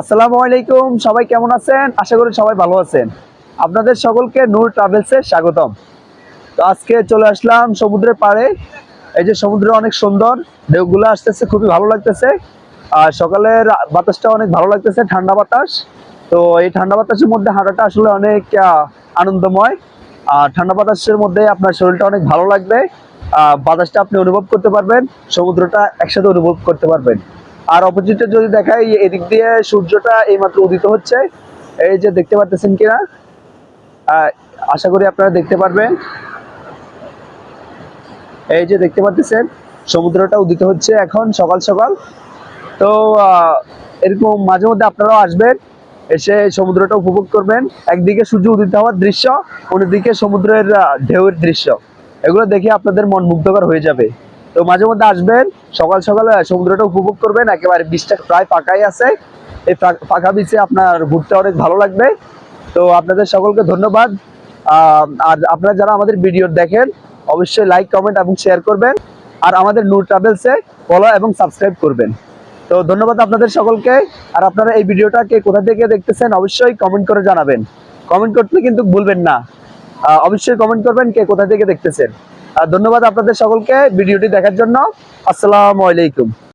আসসালামু আলাইকুম, সবাই কেমন আছেন? আশা করি সবাই ভালো আছেন। আপনাদের সকলকে নূর ট্রাভেলসে স্বাগতম। তো আজকে চলে আসলাম সমুদ্রের পাড়ে। এই যে সমুদ্র অনেক সুন্দর, ঢেউগুলো আসতেছে, খুবই ভালো লাগতেছে। আর সকালের বাতাসটা অনেক ভালো লাগতেছে, ঠান্ডা বাতাস। তো এই ঠান্ডা বাতাসের মধ্যে হাঁটাটা আসলে অনেক আনন্দময়। আর ঠান্ডা বাতাসের মধ্যে আপনার শরীরটা অনেক ভালো লাগবে। বাতাসটা আপনি অনুভব করতে পারবেন, সমুদ্রটা একসাথে অনুভব করতে পারবেন। আর অপোজিটে যদি দেখাই, এদিক দিয়ে সূর্যটা এইমাত্র উদিত হচ্ছে। এই যে দেখতে পাচ্ছেন কিনা, আশা করি আপনারা দেখতে পারবেন। এই যে দেখতে পাচ্ছেন সমুদ্রটা উদিত হচ্ছে এখন সকাল সকাল। তো এরকম মাঝে মধ্যে আপনারাও আসবেন, এসে সমুদ্রটা উপভোগ করবেন। একদিকে সূর্য উদিত হওয়ার দৃশ্য, অন্যদিকে সমুদ্রের ঢেউয়ের দৃশ্য, এগুলো দেখে আপনাদের মন মুগ্ধকর হয়ে যাবে। তো মাঝে মধ্যে আসবেন, সকাল সকাল সমুদ্রটা উপভোগ করবেন। একেবারে বিচটা প্রায় ফাঁকাই আছে, এই ফাঁকা বিচে আপনার ঘুরতে অনেক ভালো লাগবে। তো আপনাদের সকলকে ধন্যবাদ। আর আপনারা যারা আমাদের ভিডিও দেখেন, অবশ্যই লাইক, কমেন্ট এবং শেয়ার করবেন। আর আমাদের নূর ট্রাভেলসে ফলো এবং সাবস্ক্রাইব করবেন। তো ধন্যবাদ আপনাদের সকলকে। আর আপনারা এই ভিডিওটা কে কোথা থেকে দেখতেছেন অবশ্যই কমেন্ট করে জানাবেন। কমেন্ট করতে কিন্তু ভুলবেন না, অবশ্যই কমেন্ট করবেন কে কোথা থেকে দেখতেছেন। আর ধন্যবাদ আপনাদের সকলকে ভিডিওটি দেখার জন্য। আসসালামু আলাইকুম।